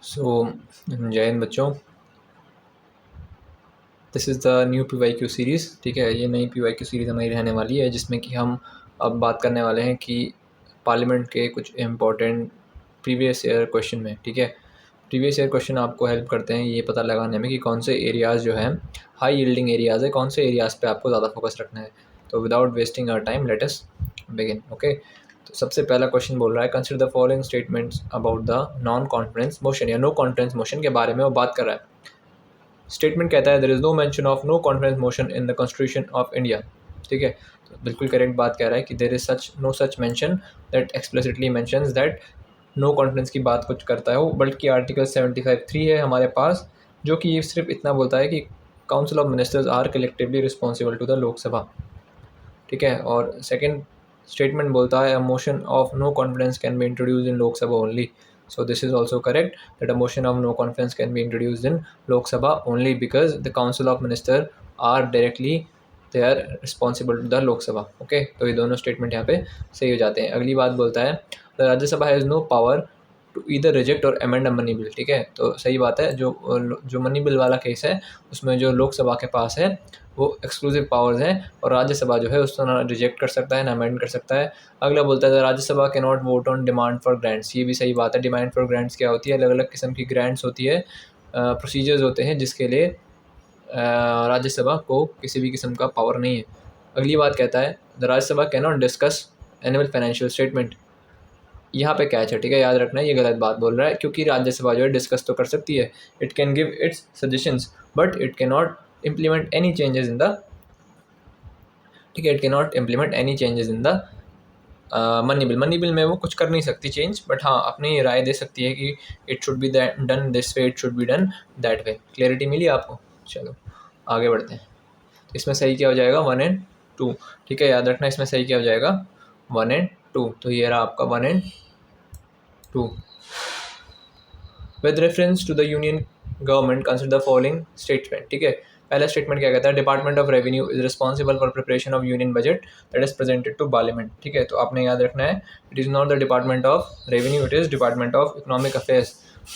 सो जय हिंद बच्चों। This is the new PYQ series. ठीक है, ये नई PYQ सीरीज़ हमारी रहने वाली है जिसमें कि हम अब बात करने वाले हैं कि पार्लियामेंट के कुछ इम्पोर्टेंट प्रीवियस ईयर क्वेश्चन में। ठीक है, प्रीवियस ईयर क्वेश्चन आपको हेल्प करते हैं ये पता लगाने में कि कौन से एरियाज़ जो हैं हाई यील्डिंग एरियाज़ है, कौन से एरियाज़ पे आपको ज़्यादा फोकस रखना है। तो without wasting our time let us begin. Okay, तो सबसे पहला क्वेश्चन बोल रहा है consider the following statements about the non confidence motion या नो कॉन्फिडेंस मोशन के बारे में वो बात कर रहा है। स्टेटमेंट कहता है there is no mention of no confidence motion in the constitution of India. ठीक है, तो बिल्कुल करेक्ट बात कह रहा है कि there is such mention that explicitly mentions that no confidence की बात कुछ करता है वो, बल्कि आर्टिकल 75(3) है हमारे पास, जो कि ये सिर्फ इतना बोलता है कि council of ministers are collectively responsible to the Lok Sabha. ठीक है, और सेकंड स्टेटमेंट बोलता है a motion of no confidence can be introduce in Lok Sabha only. So this is also correct that a motion of no confidence can be introduced in Lok Sabha only because the Council of Minister are directly they are responsible to the Lok Sabha. Okay, तो ये दोनों statement यहाँ पे सही हो जाते हैं। अगली बात बोलता है the Rajya Sabha has no power to either reject और अमेंड अ मनी बिल। ठीक है, तो सही बात है। जो मनी बिल वाला केस है उसमें जो लोकसभा के पास है वो एक्सक्लूसिव पावर्स हैं और राज्यसभा जो है उसको ना रिजेक्ट कर सकता है ना अमेंड कर सकता है। अगला बोलता है राज्यसभा के not vote on demand for grants. ये भी सही बात है। डिमांड फॉर ग्रांट्स क्या होती है? अलग अलग किस्म की ग्रांट्स होती है, प्रोसीजर्स होते हैं जिसके लिए राज्यसभा को किसी भी किस्म का पावर नहीं है। अगली बात कहता है the Rajya Sabha can not discuss annual financial statement. यहाँ पे कैच है। ठीक है, याद रखना है ये गलत बात बोल रहा है, क्योंकि राज्यसभा जो है डिस्कस तो कर सकती है, it can give its suggestions but it can not implement any changes in the ठीक है, it can not implement any changes in the money bill में वो कुछ कर नहीं सकती चेंज, बट हाँ अपनी राय दे सकती है कि it should be done this way, it should be done that way. Clarity मिली आपको? चलो आगे बढ़ते हैं। तो इसमें सही क्या हो जाएगा? 1 और 2। ठीक है, याद रखना इसमें सही क्या हो जाएगा? 1 और 2। तो ये रहा आपका 1 और 2। With reference to the union government consider the following statement. ठीक है, पहला स्टेटमेंट क्या कहता है? Department of revenue is responsible for preparation of union budget that is presented to parliament. ठीक है, तो आपने याद रखना है it is not the department of revenue, it is department of economic affairs,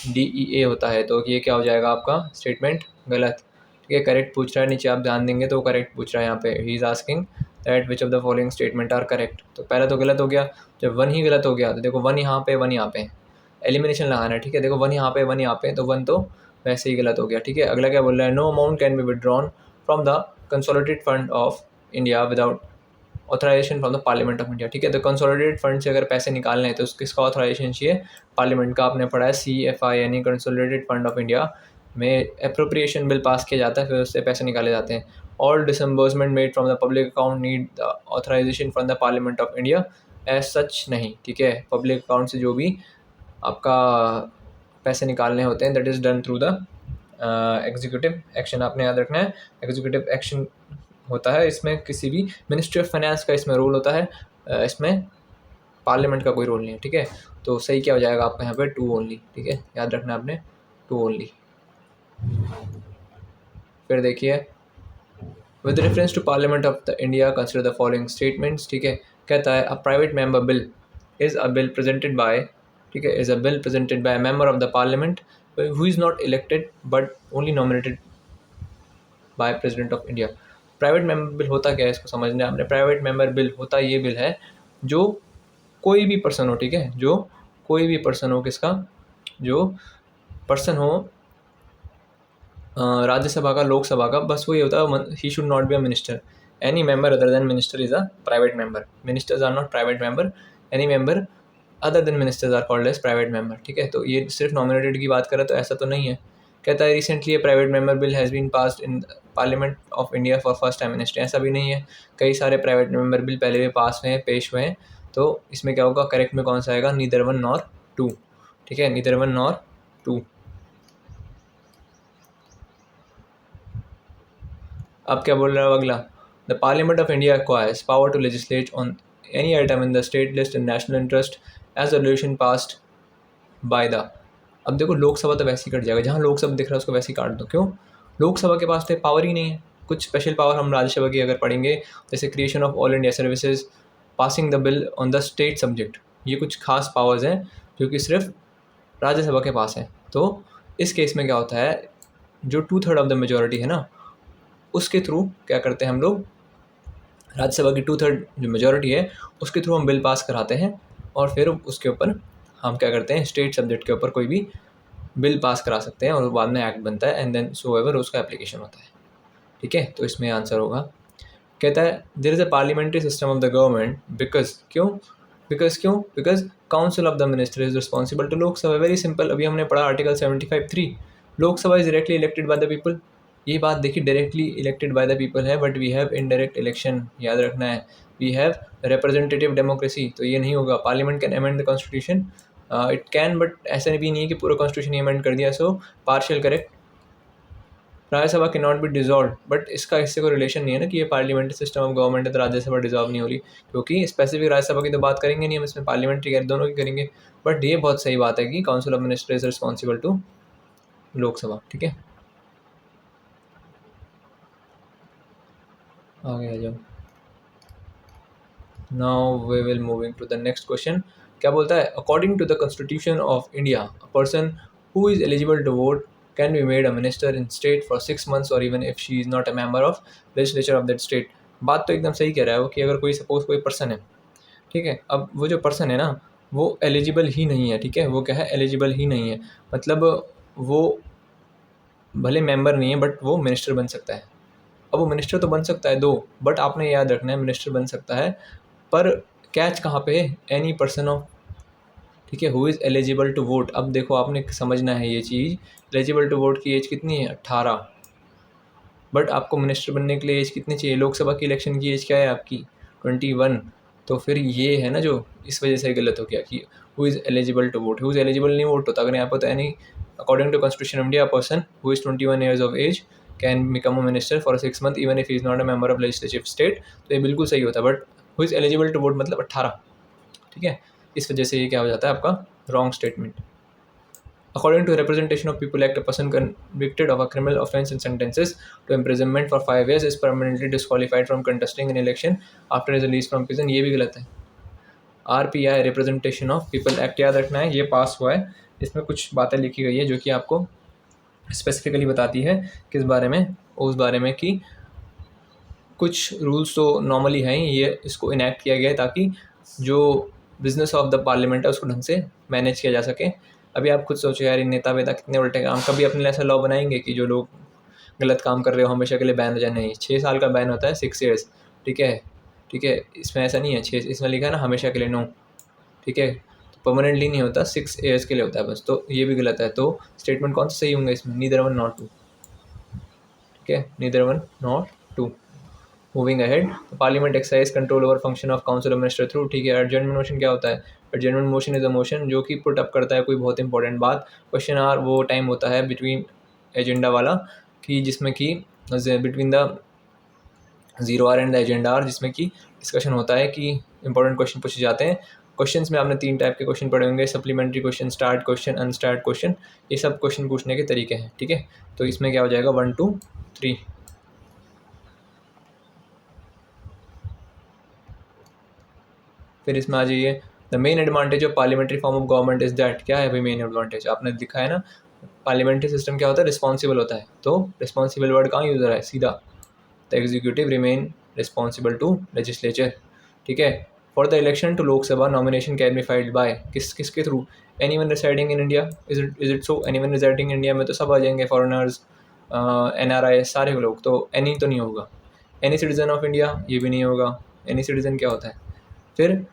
DEA होता है। तो ये क्या हो जाएगा आपका स्टेटमेंट? गलत। ठीक है, करेक्ट पूछ रहा है नीचे, आप ध्यान देंगे तो करेक्ट पूछ रहा है यहाँ पे। He is asking that which of the following statement are correct. तो पहला तो गलत हो गया। जब 1 ही गलत हो गया तो देखो 1 यहाँ पे 1 यहाँ पे एलिमिनेशन लगाना है। ठीक है, देखो 1 यहाँ पे 1 यहाँ पे, तो 1 तो वैसे ही गलत हो गया। ठीक है, अगला क्या बोल रहा है? No amount can be withdrawn from the consolidated fund of India without authorisation from the parliament of India. ठीक है, तो कंसोलिडेटेड फंड से अगर पैसे निकालने हैं तो किसका ऑथराइजेशन चाहिए? पार्लियामेंट का। आपने पढ़ा है CFI यानी कंसोलिडेटेड फंड ऑफ इंडिया में अप्रोप्रिएशन बिल पास किया जाता है, फिर उससे पैसे निकाले जाते हैं। All disbursement made from the public account need the authorisation from the parliament of India as such नहीं। ठीक है, पब्लिक अकाउंट से जो भी आपका पैसे निकालने होते हैं that is done through the executive action. आपने याद रखना है एग्जीक्यूटिव एक्शन होता है इसमें, किसी भी मिनिस्ट्री ऑफ फाइनेंस का इसमें रोल होता है, इसमें पार्लियामेंट का कोई रोल नहीं है। ठीक है, तो सही क्या हो जाएगा आपका यहाँ पे? 2 ओनली। ठीक है, याद रखना आपने 2 ओनली। फिर देखिए with reference to parliament of the India consider the following statements. ठीक है, कहता है a private member bill is a bill presented by ठीक है is a bill presented by member of the parliament who is not elected but only nominated by president of India. Private member bill होता क्या है इसको समझना है आपने। Private member bill होता ये बिल है जो कोई भी पर्सन हो, ठीक है, जो कोई भी पर्सन हो, किसका? जो पर्सन हो राज्यसभा का, लोकसभा का, बस वही होता है he should not be a minister. Any member other than minister is a private member. Ministers are not private member. Any member other than ministers are called as private member. ठीक है, तो ये सिर्फ नॉमिनेटेड की बात करें तो ऐसा तो नहीं है। कहता है recently a private member bill has been passed in parliament of India for first time in history. ऐसा भी नहीं है, कई सारे प्राइवेट मेंबर बिल पहले भी पास हुए हैं, पेश हुए हैं। तो इसमें क्या होगा? करेक्ट में कौन सा आएगा? Neither 1 nor 2। ठीक है, नीदर 1 नॉर 2। अब क्या बोल रहा है अगला? The parliament of India acquires power to legislate on any item in the state list in national interest as resolution passed by the. अब देखो लोकसभा तो वैसे ही कट जाएगा, जहाँ लोकसभा दिख रहा है उसको वैसे ही काट दो। क्यों? लोकसभा के पास तो पावर ही नहीं है। कुछ स्पेशल पावर हम राज्यसभा की अगर पढ़ेंगे, जैसे creation of all India services, passing the bill on the state subject, ये कुछ खास पावर्स हैं जो कि सिर्फ राज्यसभा के पास है। तो इस केस में क्या होता है, जो 2/3 ऑफ द मेजोरिटी है ना, उसके थ्रू क्या करते हैं हम लोग, राज्यसभा की 2/3 जो मेजोरिटी है उसके थ्रू हम बिल पास कराते हैं, और फिर उसके ऊपर हम क्या करते हैं, स्टेट सब्जेक्ट के ऊपर कोई भी बिल पास करा सकते हैं और बाद में एक्ट बनता है, एंड देन सो एवर उसका एप्लीकेशन होता है। ठीक है, तो इसमें आंसर होगा, कहता है there is a parliamentary system of the government because because council of the minister is responsible to Lok Sabha. Very simple, अभी हमने पढ़ा article 75(3), Lok Sabha is directly elected by the people. ये बात देखिए, directly elected by the people है, but we have indirect election, याद रखना है। वी हैव रिप्रेजेंटेटिव डेमोक्रेसी, तो ये नहीं होगा। Parliament can amend the constitution, it can, but ऐसा भी नहीं है कि पूरा कॉन्स्टिट्यूशन अमेंड कर दिया, सो पार्शियल करेक्ट। राज्यसभा के नॉट बी डिजॉल्व, बट इसका इससे कोई रिलेशन नहीं है ना कि ये पार्लियामेंट्री सिस्टम ऑफ गवर्नमेंट है तो राज्यसभा डिजॉल्व नहीं होगी, क्योंकि स्पेसिफिक राज्यसभा की तो बात करेंगे नहीं हम, इसमें पार्लियामेंट्री दोनों की करेंगे। बट ये बहुत सही बात है कि council of minister is responsible to Lok Sabha. ठीक है, आगे आ जाओ। Now we will moving to the next question. क्या बोलता है, according to the constitution of India a person who is eligible to vote can be made a minister in state for 6 months और even if she is not a member of legislature of that state. बात तो एकदम सही कह रहा है वो, कि अगर कोई सपोज कोई पर्सन है, ठीक है, अब वो जो पर्सन है ना वो एलिजिबल ही नहीं है। ठीक है, वो क्या है, एलिजिबल ही नहीं है, मतलब वो भले मेंबर नहीं है बट वो मिनिस्टर बन सकता है। अब वो मिनिस्टर तो बन सकता है दो, बट आपने याद रखना है मिनिस्टर बन सकता है, पर कैच कहाँ पे है, एनी पर्सन ऑफ, ठीक है, who is eligible to vote. अब देखो आपने समझना है ये चीज़, एलिजिबल टू वोट की एज कितनी है, 18, बट आपको मिनिस्टर बनने के लिए एज कितनी चाहिए, लोकसभा की इलेक्शन की एज क्या है आपकी, 21। तो फिर ये है ना जो इस वजह से गलत हो गया कि who is eligible to vote, who is eligible नहीं वोट होता। अगर यहाँ पर तो any according to constitution of India person who is 21 years of age can become a minister for 6 months even if is not a member of legislative state. तो ये बिल्कुल सही होता है, but who is eligible to vote मतलब 18। ठीक है, इस वजह से ये क्या हो जाता है आपका wrong statement. According to Representation of People Act, a person convicted of a criminal offence and sentences to imprisonment for 5 years is permanently disqualified from contesting an election after his release from prison। ये भी गलत है। RPI representation of people act याद रखना है, ये पास हुआ है, इसमें कुछ बातें लिखी गई है जो कि आपको स्पेसिफिकली बताती है किस बारे में, उस बारे में कि कुछ रूल्स तो नॉर्मली हैं ही, ये इसको इनैक्ट किया गया है ताकि जो बिजनेस ऑफ द पार्लियामेंट है उसको ढंग से मैनेज किया जा सके। अभी आप खुद सोचो यार, ये नेता वेता कितने उल्टे काम, कभी अपने ऐसा लॉ बनाएंगे कि जो लोग गलत काम कर रहे हो हमेशा के लिए बैन हो जाए, नहीं, 6 साल का बैन होता है, 6 years। ठीक है, ठीक है, इसमें ऐसा नहीं है 6, इसमें लिखा है ना हमेशा के लिए, नो। ठीक है, तो परमानेंटली नहीं होता, 6 years के लिए होता है बस, तो ये भी गलत है। तो स्टेटमेंट कौन सा सही होंगे इसमें, नीदर वन नॉट टू। ठीक है, neither one not two. Moving ahead, parliament exercise control over function of council of minister through. ठीक है, एडजर्नमेंट मोशन क्या होता है, adjournment motion is a motion जो कि पुट अप करता है कोई बहुत इंपॉर्टेंट बात। क्वेश्चन आर वो टाइम होता है बिटवीन एजेंडा वाला, कि जिसमें कि between the 0 hour and the agenda are, जिसमें कि डिस्कशन होता है कि इंपॉर्टेंट क्वेश्चन पूछे जाते हैं। क्वेश्चंस में आपने 3 टाइप के क्वेश्चन पढ़े होंगे, supplementary question, start question, unstarred question. ये सब क्वेश्चन पूछने के तरीके हैं। ठीक है, तो इसमें क्या हो जाएगा 1 2 3। फिर इसमें आ जाइए, the main advantage of parliamentary form of government is that. क्या है भाई मेन एडवांटेज, आपने लिखा है ना, पार्लियामेंट्री सिस्टम क्या होता है, रिस्पॉन्सिबल होता है। तो रिस्पॉन्सिबल वर्ड कहाँ यूज हो रहा है, सीधा, the executive remain responsible to legislature. ठीक है, for the election to Lok Sabha nomination can be filed by किसके थ्रू, anyone residing in India. Is it so, anyone residing India में तो सब आ जाएंगे, फॉरनर्स, NRI, सारे लोग, तो एनी तो नहीं होगा। एनी सिटीजन ऑफ इंडिया, ये भी नहीं होगा। एनी सिटीजन क्या होता है, फिर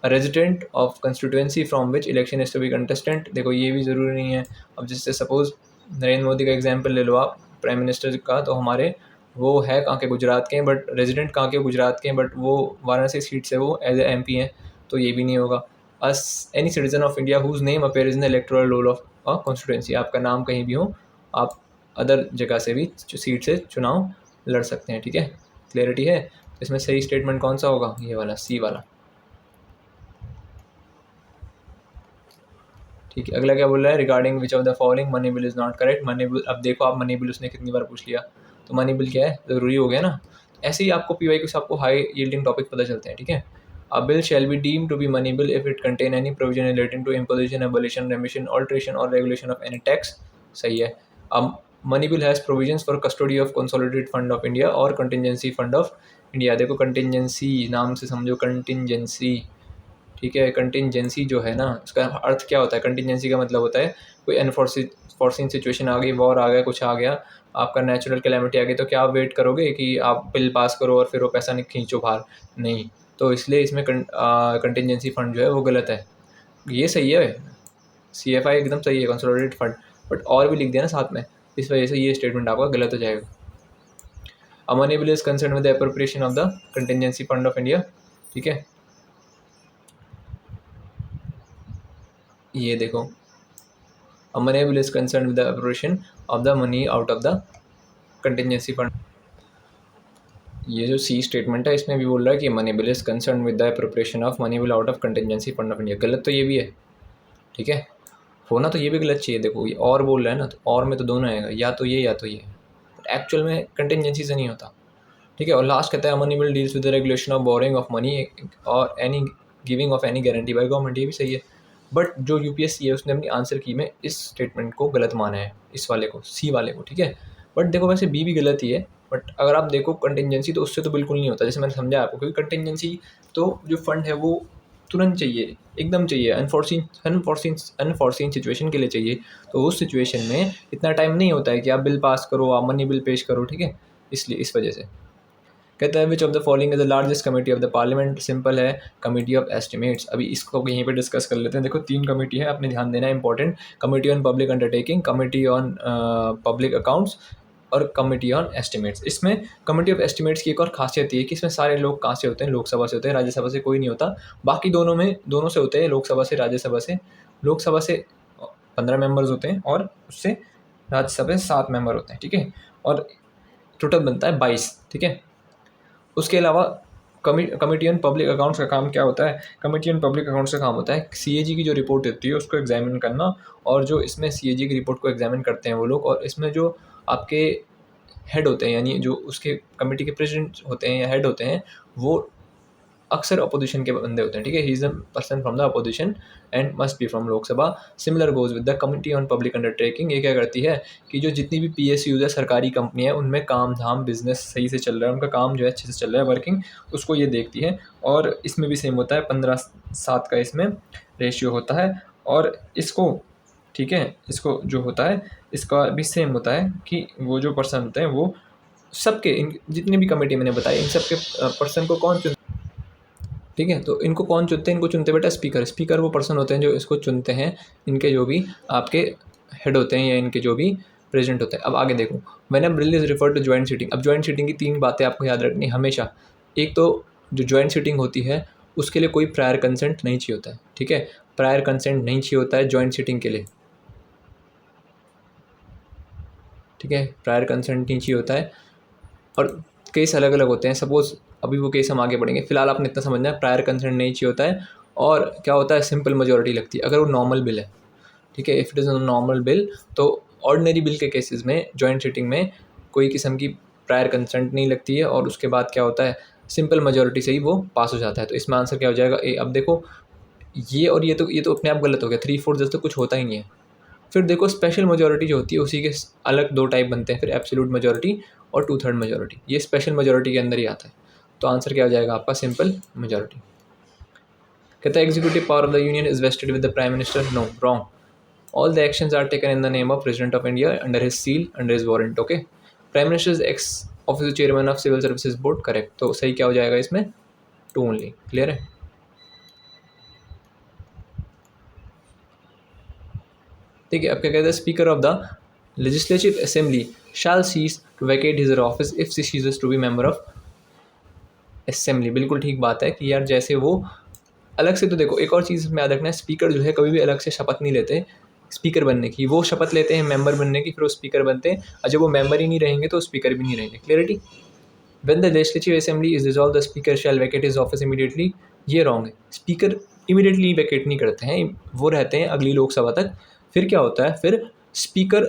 resident of constituency from which election is to be contestant. देखो ये भी ज़रूरी नहीं है। अब जिससे सपोज नरेंद्र मोदी का एग्जांपल ले लो आप, प्राइम मिनिस्टर का, तो हमारे वो है कहाँ के, गुजरात के हैं, बट रेजिडेंट कहाँ के, गुजरात के हैं, बट वो वाराणसी सीट से वो एज ए MP हैं, तो ये भी नहीं होगा। As any citizen of India whose name appears in the electoral roll of a constituency. आपका नाम कहीं भी हो, आप अदर जगह से भी सीट से चुनाव लड़ सकते हैं। ठीक है, क्लियरिटी है। इसमें सही स्टेटमेंट कौन सा होगा, ये वाला, C वाला। ठीक है, अगला क्या बोल रहा है, regarding which of the following money bill is not correct. Money bill, अब देखो आप मनी बिल उसने कितनी बार पूछ लिया, तो मनी बिल क्या है, ज़रूरी हो गया ना। ऐसे ही आपको PY के आपको हाई यील्डिंग टॉपिक पता चलते हैं। ठीक है, A bill shall be deemed to be money bill if it contain any provision relating to imposition, abolition, remission, alteration or regulation of any tax. सही है. Money bill has provisions for custody of consolidated fund of India और contingency fund of India. देखो contingency नाम से समझो, contingency, ठीक है. Contingency जो है ना, उसका अर्थ क्या होता है? कंटिजेंसी का मतलब होता है कोई अनफॉर्सिन सिचुएशन आ गई, वॉर आ गया, कुछ आ गया, आपका नेचुरल कैलेमिटी आ गई, तो क्या आप वेट करोगे कि आप बिल पास करो और फिर वो पैसा नहीं खींचो बाहर? नहीं. तो इसलिए इसमें कंटिजेंसी फंड जो है वो गलत है. ये सही है, CFI एकदम सही है, कंसोलिडेटेड फंड, बट और भी लिख दिया ना साथ में, इस वजह से ये स्टेटमेंट आपका गलत हो जाएगा. अ money bill is concern with the appropriation of the contingency fund of India. ठीक है, ये देखो, a money bill is concerned with the appropriation of the money out of the contingency fund. ये जो सी स्टेटमेंट है इसमें भी बोल रहा है कि money bill is concern with the appropriation of money bill out of contingency fund of India. गलत तो ये भी है, ठीक है, होना तो ये भी गलत चाहिए. देखो ये और बोल रहा है ना, तो और में तो दोनों आएगा, या तो ये या तो ये, बट एक्चुअल में कंटिजेंसी से नहीं होता. ठीक है, और लास्ट कहता है money bill deals with the regulation of borrowing of money और any giving of any guarantee by government. ये भी सही है, बट जो UPSC है उसने अपनी आंसर की में इस स्टेटमेंट को गलत माना है, इस वाले को, सी वाले को. ठीक है, बट देखो वैसे बी भी गलत ही है, बट अगर आप देखो कंटिजेंसी तो उससे तो बिल्कुल नहीं होता, जैसे मैंने समझा आपको, क्योंकि कंटिजेंसी तो जो फंड है वो तुरंत चाहिए, एकदम चाहिए, अनफॉर्सिन सिचुएशन के लिए चाहिए. तो उस सिचुएशन में इतना टाइम नहीं होता है कि आप बिल पास करो, आप मनी बिल पेश करो. ठीक है, इसलिए इस वजह से कहता है विच of the following is the largest committee of the parliament. Simple है, कमेटी ऑफ एस्टिमेट्स. अभी इसको यहीं पे डिस्कस कर लेते हैं. देखो 3 कमेटी है, आपने ध्यान देना है, important. Committee on public undertaking, committee on public accounts और कमेटी ऑन एस्टिमेट्स. इसमें कमेटी ऑफ एस्टिमेट्स की एक और खासियत ये है कि इसमें सारे लोग कहाँ से होते हैं? लोकसभा से होते हैं, राज्यसभा से कोई नहीं होता. बाकी दोनों से होते हैं, लोकसभा से, राज्यसभा से. लोकसभा से 15 मेंबर्स होते हैं और उससे राज्यसभा से 7 मेंबर होते हैं. ठीक है, और टोटल बनता है 22. ठीक है, उसके अलावा कमेटी ऑन पब्लिक अकाउंट्स का काम क्या होता है? कमेटी ऑन पब्लिक अकाउंट्स का काम होता है CAG की जो रिपोर्ट होती है उसको एग्जामिन करना, और जो इसमें CAG की रिपोर्ट को एग्जामिन करते हैं वो लोग, और इसमें जो आपके हेड होते हैं, यानी जो उसके कमेटी के प्रेसिडेंट होते हैं या हेड होते हैं, वो अक्सर अपोजिशन के बंदे होते हैं. ठीक है, he is a person from the opposition and must be from Lok Sabha. Similar goes with the committee on public undertaking. ये क्या करती है कि जो जितनी भी PSUs है, सरकारी कंपनी है, उनमें काम धाम बिजनेस सही से चल रहा है, उनका काम जो है अच्छे से चल रहा है, वर्किंग, उसको ये देखती है. और इसमें भी सेम होता है, 15-7 का इसमें रेशियो होता है. और इसको, ठीक है, इसको जो होता है इसका भी सेम होता है कि वो जो पर्सन होते हैं वो सबके, इन जितनी भी कमेटी मैंने बताई, इन सबके पर्सन को कौन चुनता है? ठीक है, तो इनको कौन चुनते हैं? इनको चुनते बेटा स्पीकर वो पर्सन होते हैं जो इसको चुनते हैं, इनके जो भी आपके हेड होते हैं या इनके जो भी प्रेसिडेंट होते हैं. अब आगे देखो, when a bill is refer to joint sitting. अब ज्वाइंट सीटिंग की 3 बातें आपको याद रखनी हमेशा. एक तो जो ज्वाइंट सीटिंग होती है उसके लिए कोई प्रायर कंसेंट नहीं चाहिए होता है. ठीक है, प्रायर कंसेंट नहीं चाहिए होता है ज्वाइंट सीटिंग के लिए. ठीक है, प्रायर कंसेंट नहीं चाहिए होता है, और केस अलग अलग होते हैं. सपोज़ अभी वो केस हम आगे बढ़ेंगे, फिलहाल आपने इतना समझना है, प्रायर कंसेंट नहीं चाहिए होता है. और क्या होता है? सिंपल मेजॉरिटी लगती है अगर वो नॉर्मल बिल है. ठीक है, if it is a normal bill, तो ऑर्डिनरी बिल के केसेस में जॉइंट सीटिंग में कोई किस्म की प्रायर कंसेंट नहीं लगती है, और उसके बाद क्या होता है, सिंपल मेजॉरिटी से ही वो पास हो जाता है. तो इसमें आंसर क्या हो जाएगा? ए. अब देखो ये और ये तो अपने आप गलत हो गया. 3/4 जैसे तो कुछ होता ही नहीं है. फिर देखो स्पेशल मेजॉरिटी जो होती है उसी के अलग 2 टाइप बनते हैं, फिर एब्सोल्यूट मेजॉरिटी और 2/3 मेजॉरिटी. ये स्पेशल मेजॉरिटी के अंदर ही आता है. तो आंसर क्या हो जाएगा आपका? Simple majority. कहता है executive power of the union is vested with the prime minister. No, wrong. All the actions are taken in the name of president of India under his seal, under his warrant. Okay, prime minister is ex office chairman of civil services board. Correct. तो सही क्या हो जाएगा इसमें? 2 only. Clear है? ठीक है, अब क्या कहते हैं? Speaker of the legislative assembly shall cease to vacate his office if she ceases to be member of assembly. बिल्कुल ठीक बात है कि यार जैसे वो अलग से, तो देखो एक और चीज़ में याद रखना है, स्पीकर जो है कभी भी अलग से शपथ नहीं लेते स्पीकर बनने की. वो शपथ लेते हैं मेंबर बनने की, फिर वो स्पीकर बनते हैं, और जब वो मेंबर ही नहीं रहेंगे तो स्पीकर भी नहीं रहेंगे. Clarity? When the legislative assembly is dissolve the speaker shall vacate his office immediately. ये रॉन्ग है. स्पीकर इमीडिएटली वैकेट नहीं करते हैं, वो रहते हैं अगली लोकसभा तक. फिर क्या होता है? फिर स्पीकर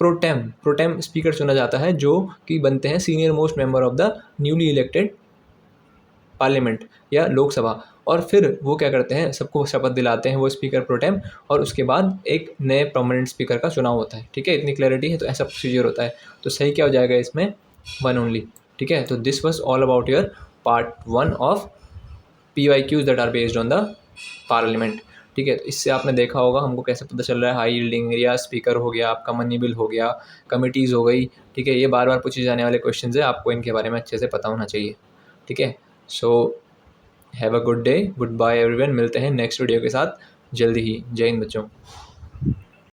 प्रोटेम स्पीकर चुना जाता है, जो कि बनते हैं senior most member of the newly elected parliament या लोकसभा, और फिर वो क्या करते हैं, सबको शपथ दिलाते हैं वो स्पीकर प्रोटेम, और उसके बाद एक नए परमानेंट स्पीकर का चुनाव होता है। ठीक है, इतनी क्लैरिटी है, तो ऐसा प्रोसीजर होता है। तो सही क्या हो जाएगा इसमें, वन ओनली। ठीक है, तो this was all about your part 1 of PYQs that are based on the parliament. ठीक है, तो इससे आपने देखा होगा हमको कैसे पता चल रहा है, हाई यील्डिंग एरिया, स्पीकर हो गया आपका, मनी बिल हो गया, कमिटीज़ हो गई। ठीक है, ये बार बार पूछे जाने वाले क्वेश्चन है, आपको इनके बारे में अच्छे से पता होना चाहिए। ठीक है, so have a good day, goodbye everyone, मिलते हैं नेक्स्ट वीडियो के साथ जल्दी ही। जय हिंद बच्चों।